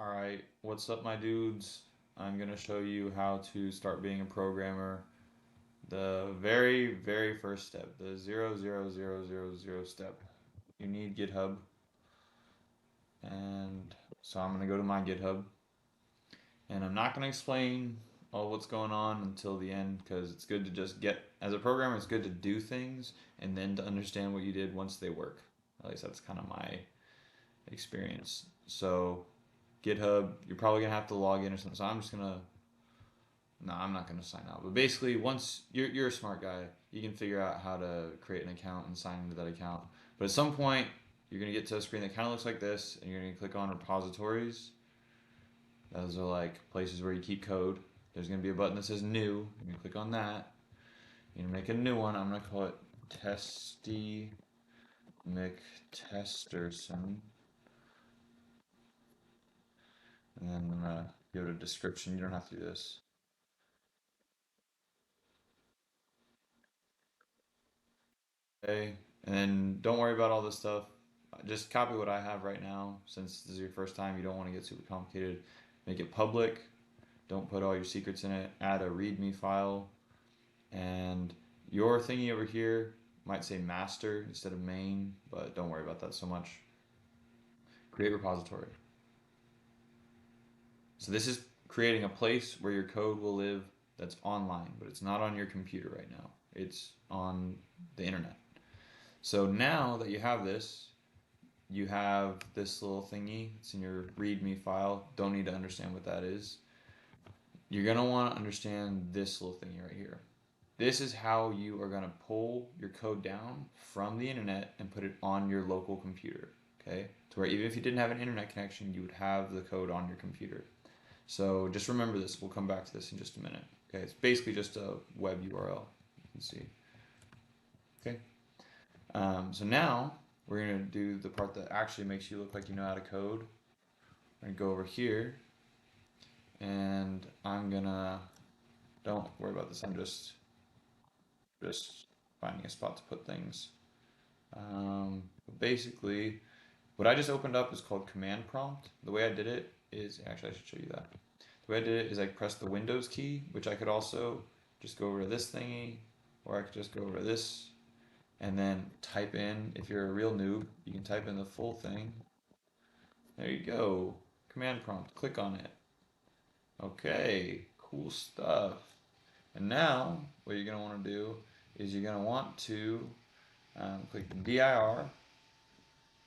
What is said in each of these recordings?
All right, what's up, my dudes? I'm gonna show you how to start being a programmer. The very, very first step, the 00000 step. You need GitHub, and so I'm gonna go to my GitHub, and I'm not gonna explain all what's going on until the end because it's good to just get, as a programmer, it's good to do things and then to understand what you did once they work. At least that's kind of my experience. So GitHub, you're probably gonna have to log in or something. So I'm just gonna No, I'm not going to sign out. But basically, once you're a smart guy, you can figure out how to create an account and sign into that account. But at some point, you're going to get to a screen that kind of looks like this, and you're going to click on repositories. Those are like places where you keep code. There's going to be a button that says new. You can click on that. You're going to make a new one. I'm going to call it Testy McTesterson. And then I'm going to give it a description. You don't have to do this. Okay, and then don't worry about all this stuff. Just copy what I have right now. Since this is your first time, you don't want to get super complicated. Make it public. Don't put all your secrets in it. Add a README file. And your thingy over here might say master instead of main, but don't worry about that so much. Create repository. So this is creating a place where your code will live that's online, but it's not on your computer right now. It's on the internet. So now that you have this, you have this little thingy. It's in your README file. Don't need to understand what that is. You're going to want to understand this little thingy right here. This is how you are going to pull your code down from the internet and put it on your local computer. Okay? To where even if you didn't have an internet connection, you would have the code on your computer. So just remember this. We'll come back to this in just a minute. Okay? It's basically just a web URL. You can see. Okay? So now we're going to do the part that actually makes you look like you know how to code. I'm gonna go over here and I'm gonna, don't worry about this, I'm just finding a spot to put things. Basically, what I just opened up is called command prompt. The way I did it is, actually I should show you that. The way I did it is I pressed the Windows key, which I could also just go over to this thingy, or I could just go over to this, and then type in, if you're a real noob, you can type in the full thing. There you go, command prompt, click on it. Okay, cool stuff. And now, what you're going to want to do is you're going to want to click dir.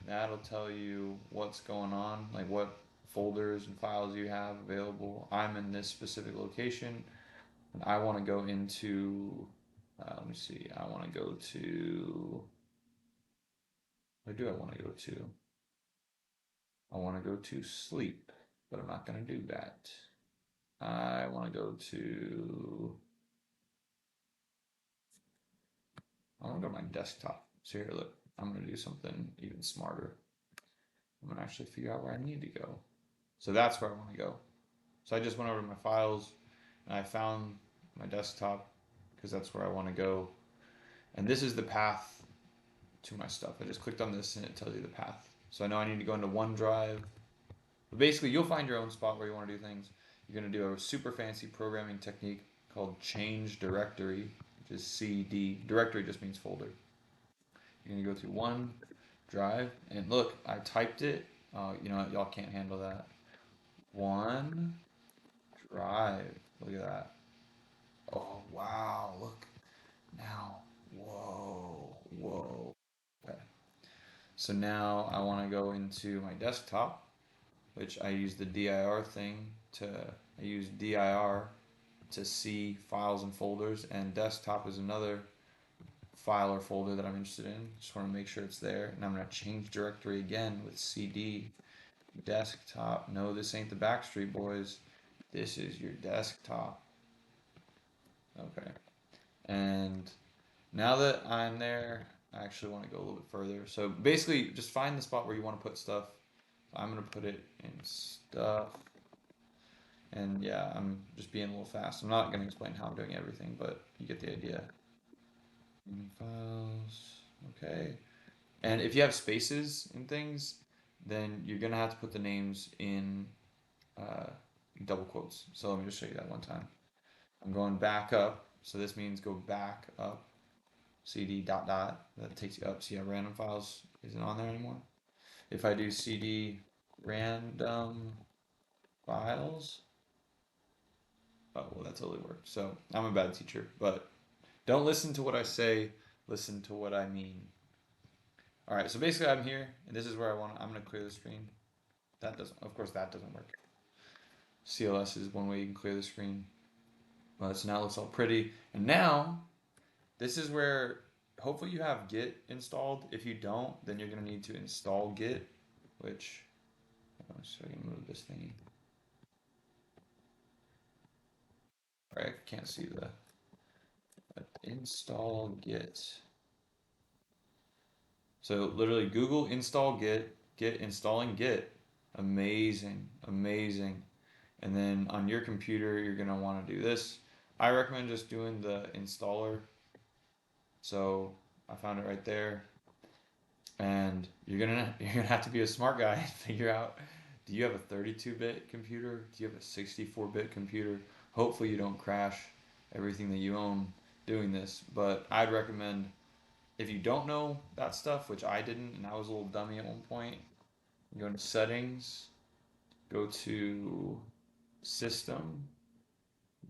That'll tell you what's going on, like what folders and files you have available. I'm in this specific location, and I want to go into, let me see, I want to go to, where do I want to go to? I want to go to sleep, but I'm not going to do that. I want to go to I want to go to my desktop. So here, look, I'm going to do something even smarter. I'm going to actually figure out where I need to go. So that's where I want to go. So I just went over to my files and I found my desktop because that's where I want to go. And this is the path to my stuff. I just clicked on this and it tells you the path. So I know I need to go into OneDrive. But basically, you'll find your own spot where you want to do things. You're going to do a super fancy programming technique called change directory, which is CD. Directory just means folder. You're gonna go through OneDrive, and look, I typed it. You know, y'all can't handle that. One drive. Look at that. Oh wow! Look now. Whoa, whoa. Okay. So now I want to go into my desktop, which I use the dir thing to. I use dir to see files and folders, and desktop is another file or folder that I'm interested in. Just want to make sure it's there. And I'm going to change directory again with CD. Desktop. No, this ain't the Backstreet Boys. This is your desktop. Okay. And now that I'm there, I actually want to go a little bit further. So basically, just find the spot where you want to put stuff. I'm going to put it in stuff. And yeah, I'm just being a little fast. I'm not going to explain how I'm doing everything, but you get the idea. Files. Okay. And if you have spaces and things, then you're gonna have to put the names in uh, double quotes. So let me just show you that one time. I'm going back up. So this means go back up. CD dot dot. That takes you up. See how random files isn't on there anymore? If I do CD random files, oh, well, that totally worked. So I'm a bad teacher, but don't listen to what I say, listen to what I mean. All right, so basically I'm here, and this is where I'm gonna clear the screen. That doesn't, of course, that doesn't work. CLS is one way you can clear the screen. But so now it looks all pretty. And now, this is where hopefully you have Git installed. If you don't, then you're gonna need to install Git, which, so I can move this thing. All right, I can't see the install Git. So literally Google install Git, Git installing Git. Amazing, amazing. And then on your computer, you're gonna want to do this. I recommend just doing the installer. So I found it right there. And you're gonna have to be a smart guy and figure out, do you have a 32-bit computer? Do you have a 64-bit computer? Hopefully you don't crash everything that you own doing this. But I'd recommend, if you don't know that stuff, which I didn't, and I was a little dummy at one point, go into settings, go to system,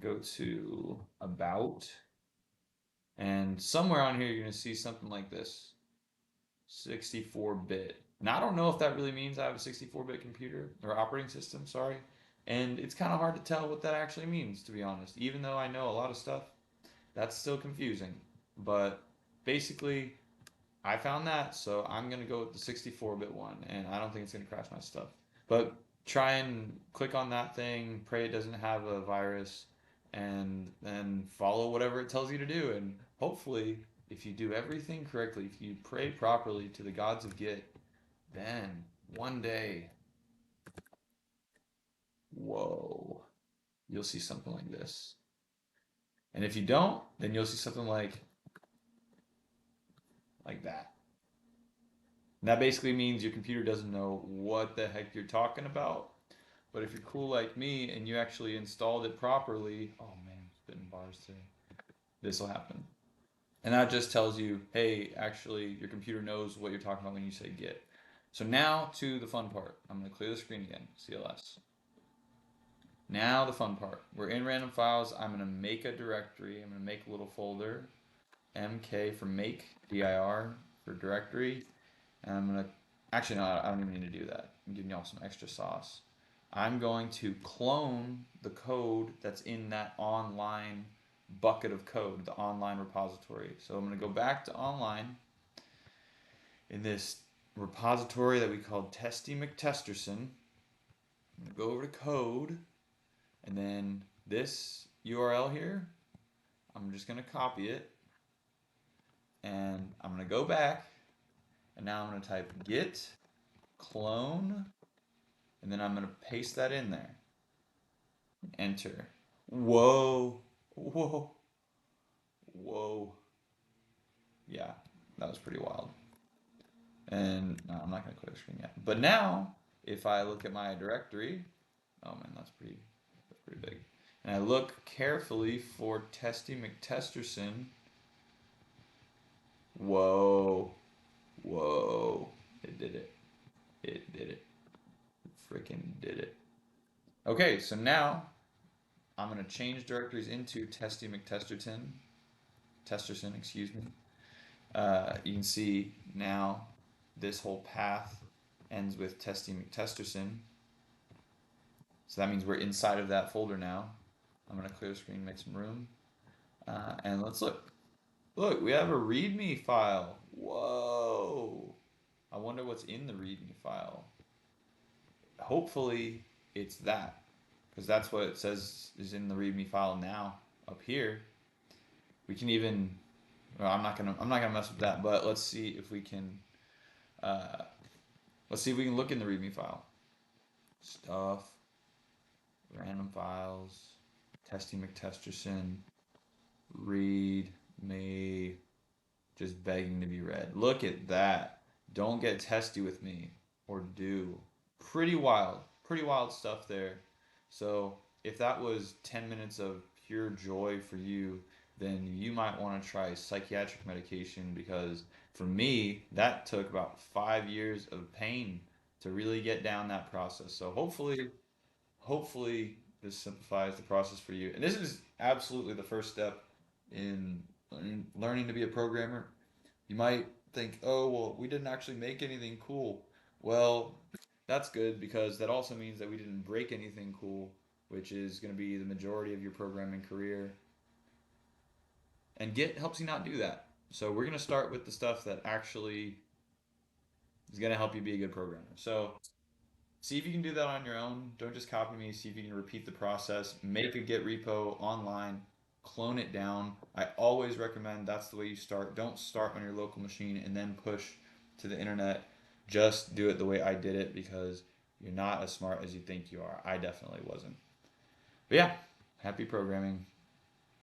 go to about, and somewhere on here you're going to see something like this, 64-bit. Now I don't know if that really means I have a 64-bit computer or operating system, sorry. And it's kind of hard to tell what that actually means, to be honest. Even though I know a lot of stuff, that's still confusing. But basically, I found that, so I'm gonna go with the 64-bit one, and I don't think it's gonna crash my stuff. But try and click on that thing, pray it doesn't have a virus, and then follow whatever it tells you to do. And hopefully, if you do everything correctly, if you pray properly to the gods of Git, then one day, whoa, you'll see something like this. And if you don't, then you'll see something like that. And that basically means your computer doesn't know what the heck you're talking about. But if you're cool like me and you actually installed it properly, oh man, I'm spitting bars today. This will happen. And that just tells you, hey, actually, your computer knows what you're talking about when you say Git. So now to the fun part. I'm going to clear the screen again, CLS. Now the fun part. We're in random files. I'm going to make a directory. I'm going to make a little folder. MK for make, dir for directory. And I'm going to, actually, no, I don't even need to do that. I'm giving y'all some extra sauce. I'm going to clone the code that's in that online bucket of code, the online repository. So I'm going to go back to online in this repository that we called Testy McTesterson. I'm going to go over to code, and then this URL here, I'm just going to copy it, and I'm going to go back, and now I'm going to type git clone, and then I'm going to paste that in there. Enter. Whoa. Whoa. Whoa. Yeah, that was pretty wild. And no, I'm not going to clear the screen yet. But now, if I look at my directory, oh man, that's pretty big. And I look carefully for Testy McTesterson. Whoa. Whoa. It did it. It did it. It freaking did it. Okay, so now I'm going to change directories into Testy McTesterson. Testerson, excuse me. You can see now this whole path ends with Testy McTesterson. So that means we're inside of that folder now. I'm going to clear the screen, make some room. And let's look. Look, we have a README file. Whoa. I wonder what's in the README file. Hopefully it's that, because that's what it says is in the README file now up here. We can even, well, I'm not gonna mess with that, but let's see if we can look in the README file. Stuff, random files, Testy McTesterson, read me, just begging to be read. Look at that. Don't get testy with me, or do. Pretty wild stuff there. So if that was 10 minutes of pure joy for you, then you might want to try psychiatric medication because for me, that took about 5 years of pain to really get down that process. So hopefully this simplifies the process for you. And this is absolutely the first step in learning to be a programmer. You might think, oh, well, we didn't actually make anything cool. Well, that's good because that also means that we didn't break anything cool, which is going to be the majority of your programming career. And Git helps you not do that. So we're going to start with the stuff that actually is going to help you be a good programmer. So see if you can do that on your own. Don't just copy me. See if you can repeat the process. Make a Git repo online. Clone it down. I always recommend that's the way you start. Don't start on your local machine and then push to the internet. Just do it the way I did it because you're not as smart as you think you are. I definitely wasn't. But yeah, happy programming.